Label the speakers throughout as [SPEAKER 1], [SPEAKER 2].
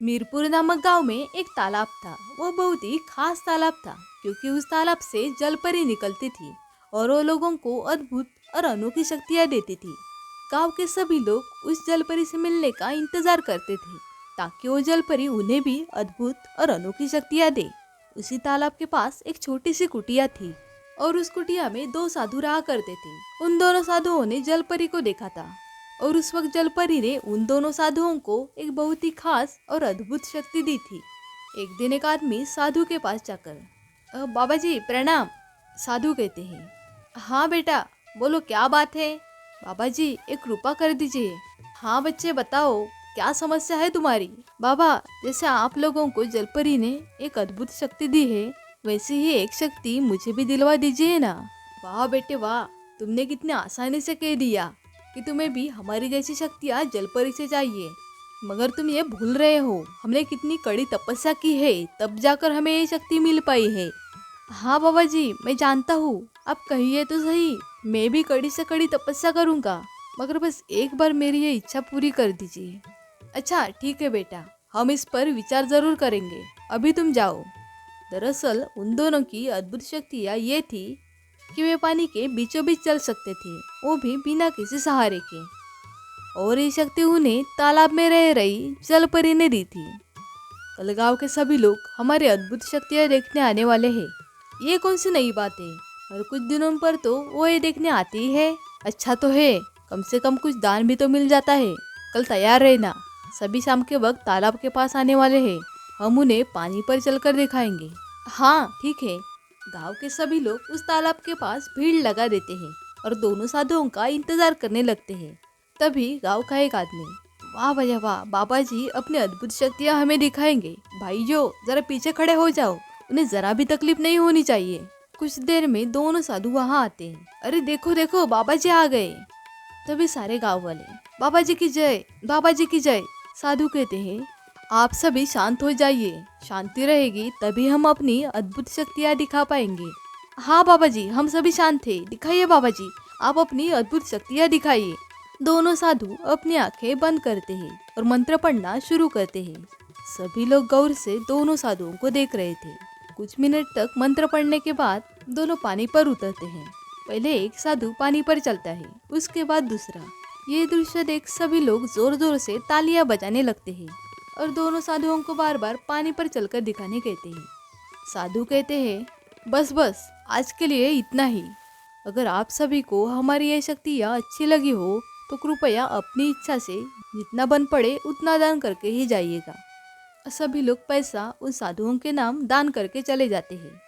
[SPEAKER 1] मीरपुर नामक गांव में एक तालाब था। वो बहुत ही खास तालाब था क्योंकि उस तालाब से जलपरी निकलती थी और वो लोगों को अद्भुत और अनोखी शक्तियाँ देती थी। गांव के सभी लोग उस जलपरी से मिलने का इंतजार करते थे ताकि वो जलपरी उन्हें भी अद्भुत और अनोखी शक्तियाँ दे। उसी तालाब के पास एक छोटी सी कुटिया थी और उस कुटिया में दो साधु रहा करते थे। उन दोनों साधुओं ने जलपरी को देखा था और उस वक्त जलपरी ने उन दोनों साधुओं को एक बहुत ही खास और अद्भुत शक्ति दी थी। एक दिन एक आदमी साधु के पास जाकर, बाबा जी प्रणाम। साधु कहते हैं, हाँ बेटा बोलो क्या बात है। बाबा जी एक कृपा कर दीजिए। हाँ बच्चे बताओ क्या समस्या है तुम्हारी। बाबा जैसे आप लोगों को जलपरी ने एक अद्भुत शक्ति दी है वैसी ही एक शक्ति मुझे भी दिलवा दीजिए ना। वाह बेटे वाह, तुमने कितने आसानी से कह दिया कि तुम्हें भी हमारी जैसी शक्तियाँ जलपरी से चाहिए। मगर तुम ये भूल रहे हो हमने कितनी कड़ी तपस्या की है तब जाकर हमें ये शक्ति मिल पाई है। हाँ बाबा जी मैं जानता हूँ, आप कहिए तो सही, मैं भी कड़ी से कड़ी तपस्या करूँगा, मगर बस एक बार मेरी ये इच्छा पूरी कर दीजिए। अच्छा ठीक है बेटा, हम इस पर विचार जरूर करेंगे, अभी तुम जाओ। दरअसल उन दोनों की अद्भुत शक्तियाँ ये थी कि वे पानी के बीचों बीच चल सकते थे, वो भी बिना किसी सहारे के। और ये शक्ति उन्हें तालाब में रह रही जलपरी ने दी थी। कल गांव के सभी लोग हमारे अद्भुत शक्तियाँ देखने आने वाले हैं। ये कौन सी नई बात है, हर कुछ दिनों पर तो वो ये देखने आती ही है। अच्छा तो है, कम से कम कुछ दान भी तो मिल जाता है। कल तैयार रहना, सभी शाम के वक्त तालाब के पास आने वाले हैं, हम उन्हें पानी पर चलकर दिखाएंगे। हाँ ठीक है। गांव के सभी लोग उस तालाब के पास भीड़ लगा देते हैं और दोनों साधुओं का इंतजार करने लगते हैं। तभी गांव का एक आदमी, वाह भैया वाह, बाबा जी अपनी अद्भुत शक्तियाँ हमें दिखाएंगे। भाईयों जरा पीछे खड़े हो जाओ, उन्हें जरा भी तकलीफ नहीं होनी चाहिए। कुछ देर में दोनों साधु वहाँ आते हैं। अरे देखो देखो बाबा जी आ गए। तभी सारे गाँव वाले, बाबा जी की जय, बाबा जी की जय। साधु कहते हैं, आप सभी शांत हो जाइए, शांति रहेगी तभी हम अपनी अद्भुत शक्तियाँ दिखा पाएंगे। हाँ बाबा जी हम सभी शांत थे, दिखाइए बाबा जी, आप अपनी अद्भुत शक्तियाँ दिखाइए। दोनों साधु अपनी आंखें बंद करते हैं और मंत्र पढ़ना शुरू करते हैं। सभी लोग गौर से दोनों साधुओं को देख रहे थे। कुछ मिनट तक मंत्र पढ़ने के बाद दोनों पानी पर उतरते हैं। पहले एक साधु पानी पर चलता है, उसके बाद दूसरा। ये दृश्य देख सभी लोग जोर जोर से तालियां बजाने लगते हैं और दोनों साधुओं को बार बार पानी पर चलकर दिखाने कहते हैं। साधु कहते हैं, बस बस आज के लिए इतना ही। अगर आप सभी को हमारी ये शक्तियाँ अच्छी लगी हो तो कृपया अपनी इच्छा से जितना बन पड़े उतना दान करके ही जाइएगा। सभी लोग पैसा उन साधुओं के नाम दान करके चले जाते हैं।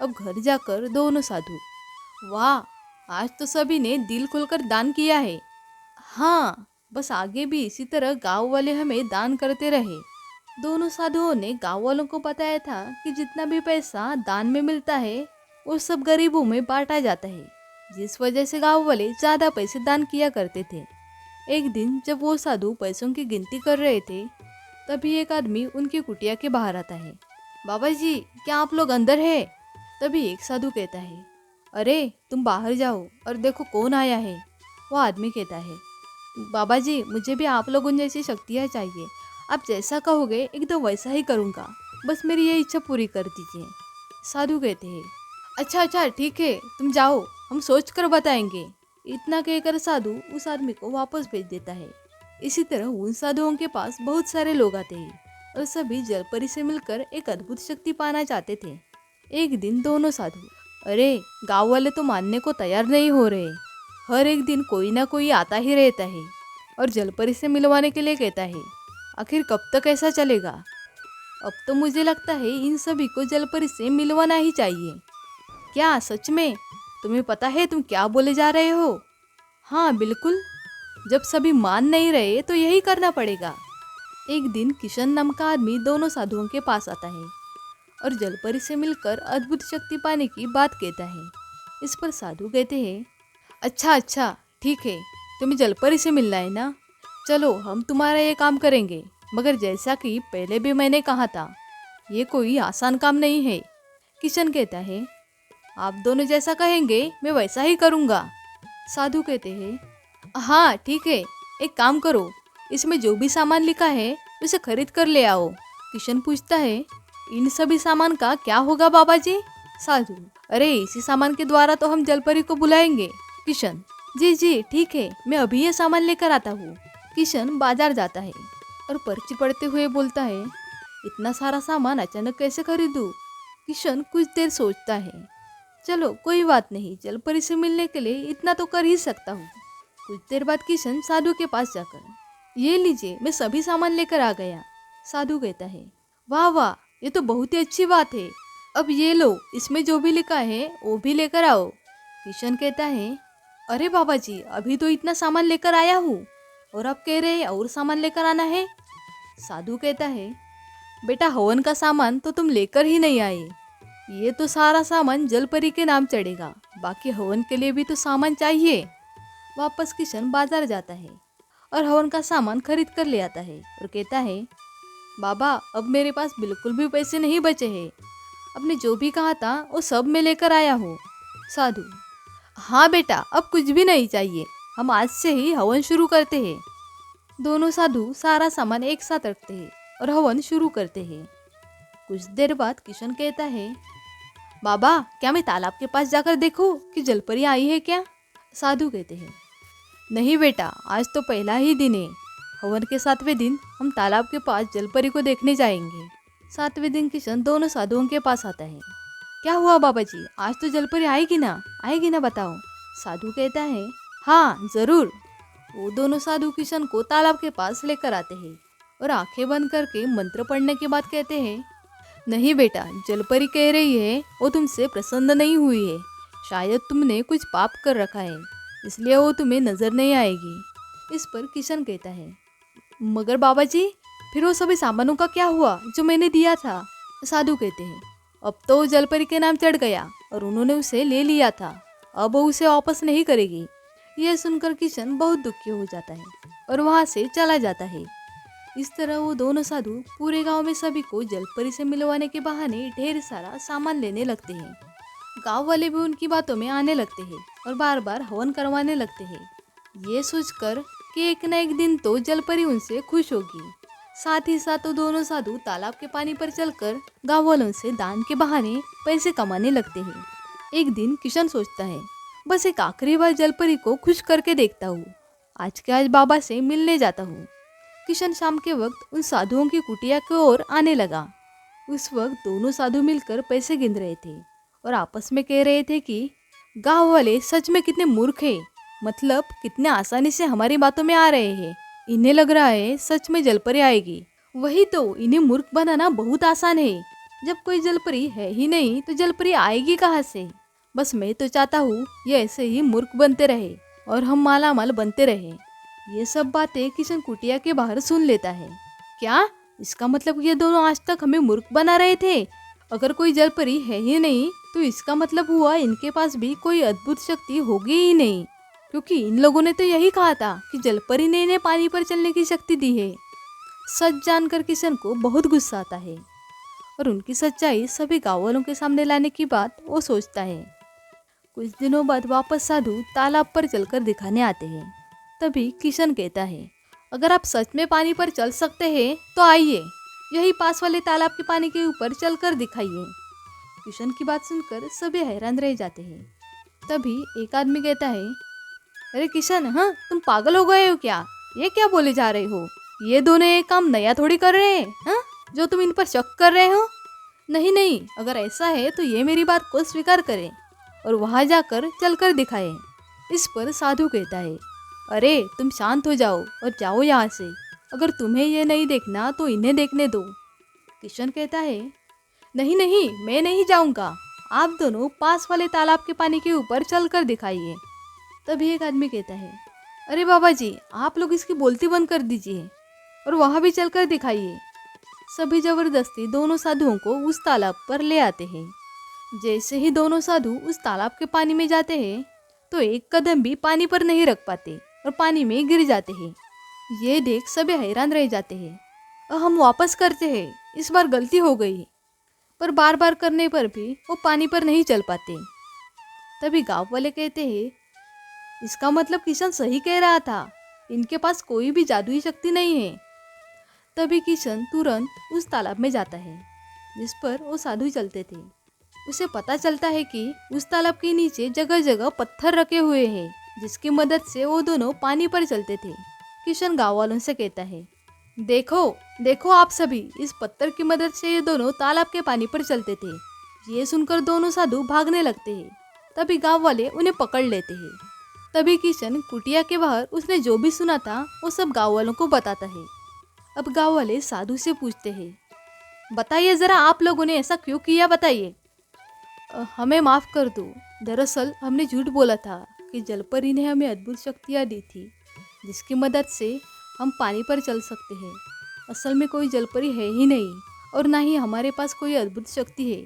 [SPEAKER 1] अब घर जाकर दोनों साधु, वाह आज तो सभी ने दिल खोलकर दान किया है। हाँ बस आगे भी इसी तरह गांव वाले हमें दान करते रहे। दोनों साधुओं ने गांव वालों को बताया था कि जितना भी पैसा दान में मिलता है वो सब गरीबों में बांटा जाता है, जिस वजह से गांव वाले ज्यादा पैसे दान किया करते थे। एक दिन जब वो साधु पैसों की गिनती कर रहे थे तभी एक आदमी उनकी कुटिया के बाहर आता है। बाबा जी क्या आप लोग अंदर है? तभी एक साधु कहता है, अरे तुम बाहर जाओ और देखो कौन आया है। वो आदमी कहता है, बाबा जी मुझे भी आप लोगों जैसी शक्तियाँ चाहिए, आप जैसा कहोगे एकदम वैसा ही करूँगा, बस मेरी ये इच्छा पूरी कर दीजिए। साधु कहते हैं, अच्छा अच्छा ठीक है तुम जाओ, हम सोच कर बताएंगे। इतना कहकर साधु उस आदमी को वापस भेज देता है। इसी तरह उन साधुओं के पास बहुत सारे लोग आते हैं और सभी जलपरी से मिलकर एक अद्भुत शक्ति पाना चाहते थे। एक दिन दोनों साधु, अरे गांव वाले तो मानने को तैयार नहीं हो रहे, हर एक दिन कोई ना कोई आता ही रहता है और जलपरी से मिलवाने के लिए कहता है, आखिर कब तक ऐसा चलेगा? अब तो मुझे लगता है इन सभी को जलपरी से मिलवाना ही चाहिए। क्या सच में? तुम्हें पता है तुम क्या बोले जा रहे हो? हाँ बिल्कुल, जब सभी मान नहीं रहे तो यही करना पड़ेगा। एक दिन किशन नाम का आदमी दोनों साधुओं के पास आता है और जलपरी से मिलकर अद्भुत शक्ति पाने की बात कहता है। इस पर साधु कहते हैं, अच्छा अच्छा ठीक है, तुम्हें जलपरी से मिलना है ना, चलो हम तुम्हारा ये काम करेंगे, मगर जैसा कि पहले भी मैंने कहा था ये कोई आसान काम नहीं है। किशन कहता है, आप दोनों जैसा कहेंगे मैं वैसा ही करूँगा। साधु कहते हैं, हाँ ठीक है, एक काम करो, इसमें जो भी सामान लिखा है उसे खरीद कर ले आओ। किशन पूछता है, इन सभी सामान का क्या होगा बाबा जी? साधु, अरे इसी सामान के द्वारा तो हम जलपरी को बुलाएंगे। किशन, जी जी ठीक है, मैं अभी ये सामान लेकर आता हूँ। किशन बाजार जाता है और पर्ची पढ़ते हुए बोलता है, इतना सारा सामान अचानक कैसे खरीदूं? किशन कुछ देर सोचता है, चलो कोई बात नहीं, जलपरी से मिलने के लिए इतना तो कर ही सकता हूँ। कुछ देर बाद किशन साधु के पास जाकर, ये लीजिए, मैं सभी सामान लेकर आ गया। साधु कहता है, वाह वाह, ये तो बहुत ही अच्छी बात है। अब ये लो, इसमें जो भी लिखा है वो भी लेकर आओ। किशन कहता है, अरे बाबा जी, अभी तो इतना सामान लेकर आया हूँ और आप कह रहे हैं और सामान लेकर आना है। साधु कहता है, बेटा हवन का सामान तो तुम लेकर ही नहीं आए। ये तो सारा सामान जलपरी के नाम चढ़ेगा, बाकी हवन के लिए भी तो सामान चाहिए। वापस किशन बाजार जाता है और हवन का सामान खरीद कर ले आता है और कहता है, बाबा अब मेरे पास बिल्कुल भी पैसे नहीं बचे हैं। आपने जो भी कहा था वो सब मैं लेकर आया हूँ। साधु, हाँ बेटा, अब कुछ भी नहीं चाहिए, हम आज से ही हवन शुरू करते हैं। दोनों साधु सारा सामान एक साथ रखते हैं और हवन शुरू करते हैं। कुछ देर बाद किशन कहता है, बाबा क्या मैं तालाब के पास जाकर देखूं कि जलपरी आई है क्या? साधु कहते हैं, नहीं बेटा, आज तो पहला ही दिन है। हवन के 7वें दिन हम तालाब के पास जलपरी को देखने जाएंगे। 7वें दिन किशन दोनों साधुओं के पास आता है। क्या हुआ बाबा जी, आज तो जलपरी आएगी ना बताओ? साधु कहता है, हाँ जरूर। वो दोनों साधु किशन को तालाब के पास लेकर आते हैं और आंखें बंद करके मंत्र पढ़ने के बाद कहते हैं, नहीं बेटा, जलपरी कह रही है वो तुमसे प्रसन्न नहीं हुई है। शायद तुमने कुछ पाप कर रखा है, इसलिए वो तुम्हें नजर नहीं आएगी। इस पर किशन कहता है, मगर बाबा जी, फिर वो सभी सामानों का क्या हुआ जो मैंने दिया था? साधु कहते हैं, अब तो वो जलपरी के नाम चढ़ गया और उन्होंने उसे ले लिया था, अब वो उसे वापस नहीं करेगी। यह सुनकर किशन बहुत दुखी हो जाता है और वहां से चला जाता है। इस तरह वो दोनों साधु पूरे गांव में सभी को जलपरी से मिलवाने के बहाने ढेर सारा सामान लेने लगते हैं। गांव वाले भी उनकी बातों में आने लगते हैं और बार बार हवन करवाने लगते हैं, ये सोचकर कि एक न एक दिन तो जलपरी उनसे खुश होगी। साथ ही साथ वो दोनों साधु तालाब के पानी पर चलकर गांव वालों से दान के बहाने पैसे कमाने लगते हैं। एक दिन किशन सोचता है, बस एक आखिरी बार जलपरी को खुश करके देखता हूँ। आज के आज बाबा से मिलने जाता हूँ। किशन शाम के वक्त उन साधुओं की कुटिया की ओर आने लगा। उस वक्त दोनों साधु मिलकर पैसे गिन रहे थे और आपस में कह रहे थे कि गांव वाले सच में कितने मूर्ख हैं, मतलब कितने आसानी से हमारी बातों में आ रहे हैं। इन्हें लग रहा है सच में जलपरी आएगी, वही तो इन्हें मूर्ख बनाना बहुत आसान है। जब कोई जलपरी है ही नहीं तो जलपरी आएगी कहाँ से? बस मैं तो चाहता हूँ ये ऐसे ही मूर्ख बनते रहे और हम मालामाल बनते रहे। ये सब बातें किशन कुटिया के बाहर सुन लेता है। क्या इसका मतलब ये दोनों आज तक हमें मूर्ख बना रहे थे? अगर कोई जलपरी है ही नहीं तो इसका मतलब हुआ इनके पास भी कोई अद्भुत शक्ति होगी ही नहीं, क्योंकि इन लोगों ने तो यही कहा था कि जलपरी ने इन्हें पानी पर चलने की शक्ति दी है। सच जानकर किशन को बहुत गुस्सा आता है और उनकी सच्चाई सभी गाँव वालों के सामने लाने की बात वो सोचता है। कुछ दिनों बाद वापस साधु तालाब पर चलकर दिखाने आते हैं। तभी किशन कहता है, अगर आप सच में पानी पर चल सकते हैं तो आइए, यही पास वाले तालाब के पानी के ऊपर चलकर दिखाइए। किशन की बात सुनकर सभी हैरान रह जाते हैं। तभी एक आदमी कहता है, अरे किशन, हाँ तुम पागल हो गए हो क्या? ये क्या बोले जा रहे हो? ये दोनों एक काम नया थोड़ी कर रहे हैं, हाँ, जो तुम इन पर शक कर रहे हो। नहीं नहीं, अगर ऐसा है तो ये मेरी बात को स्वीकार करें और वहां जाकर चलकर दिखाएं। इस पर साधु कहता है, अरे तुम शांत हो जाओ और जाओ यहाँ से, अगर तुम्हें ये नहीं देखना तो इन्हें देखने दो। किशन कहता है, नहीं नहीं, मैं नहीं जाऊंगा, आप दोनों पास वाले तालाब के पानी के ऊपर चलकर दिखाइए। तभी एक आदमी कहता है, अरे बाबा जी, आप लोग इसकी बोलती बंद कर दीजिए और वहां भी चलकर दिखाइए। सभी जबरदस्ती दोनों साधुओं को उस तालाब पर ले आते हैं। जैसे ही दोनों साधु उस तालाब के पानी में जाते हैं तो एक कदम भी पानी पर नहीं रख पाते और पानी में गिर जाते हैं। ये देख सभी हैरान रह जाते हैं और हम वापस करते हैं, इस बार गलती हो गई। पर बार बार करने पर भी वो पानी पर नहीं चल पाते। तभी गांव वाले कहते हैं, इसका मतलब किशन सही कह रहा था, इनके पास कोई भी जादुई शक्ति नहीं है। तभी किशन तुरंत उस तालाब में जाता है जिस पर वो साधु चलते थे। उसे पता चलता है कि उस तालाब के नीचे जगह जगह पत्थर रखे हुए हैं जिसकी मदद से वो दोनों पानी पर चलते थे। किशन गाँव वालों से कहता है, देखो देखो आप सभी, इस पत्थर की मदद से ये दोनों तालाब के पानी पर चलते थे। ये सुनकर दोनों साधु भागने लगते हैं। तभी गांव वाले उन्हें पकड़ लेते हैं। तभी किशन कुटिया के बाहर उसने जो भी सुना था वो सब गांव वालों को बताता है। अब गांव वाले साधु से पूछते हैं, बताइए जरा आप लोगों ने ऐसा क्यों किया, बताइए। हमें माफ़ कर दो, दरअसल हमने झूठ बोला था कि जलपरी ने हमें अद्भुत शक्तियाँ दी थी जिसकी मदद से हम पानी पर चल सकते हैं। असल में कोई जलपरी है ही नहीं और ना ही हमारे पास कोई अद्भुत शक्ति है।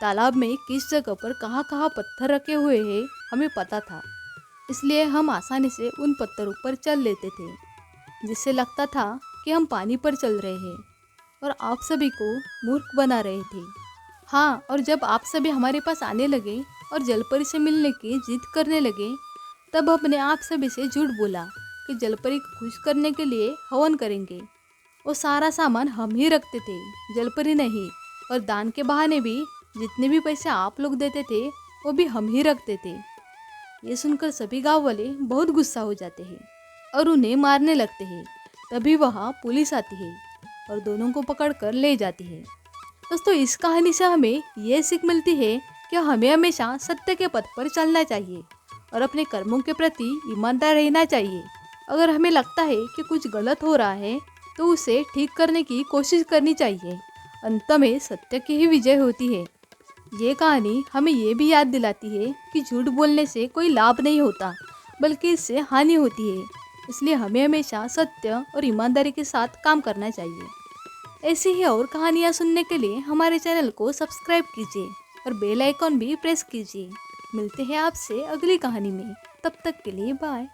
[SPEAKER 1] तालाब में किस जगह पर कहाँ कहाँ पत्थर रखे हुए हैं हमें पता था, इसलिए हम आसानी से उन पत्थरों पर चल लेते थे जिससे लगता था कि हम पानी पर चल रहे हैं और आप सभी को मूर्ख बना रहे थे। हाँ, और जब आप सभी हमारे पास आने लगे और जलपरी से मिलने की जिद करने लगे तब हमने आप सभी से झूठ बोला कि जलपरी को खुश करने के लिए हवन करेंगे। वो सारा सामान हम ही रखते थे, जलपरी नहीं, और दान के बहाने भी जितने भी पैसे आप लोग देते थे वो भी हम ही रखते थे। ये सुनकर सभी गांव वाले बहुत गुस्सा हो जाते हैं और उन्हें मारने लगते हैं। तभी वहाँ पुलिस आती है और दोनों को पकड़कर ले जाती है। दोस्तों, इस कहानी से हमें ये सीख मिलती है कि हमें हमेशा सत्य के पथ पर चलना चाहिए और अपने कर्मों के प्रति ईमानदार रहना चाहिए। अगर हमें लगता है कि कुछ गलत हो रहा है तो उसे ठीक करने की कोशिश करनी चाहिए। अंत में सत्य की ही विजय होती है। ये कहानी हमें ये भी याद दिलाती है कि झूठ बोलने से कोई लाभ नहीं होता बल्कि इससे हानि होती है। इसलिए हमें हमेशा सत्य और ईमानदारी के साथ काम करना चाहिए। ऐसी ही और कहानियाँ सुनने के लिए हमारे चैनल को सब्सक्राइब कीजिए और बेल आइकॉन भी प्रेस कीजिए। मिलते हैं आपसे अगली कहानी में, तब तक के लिए बाय।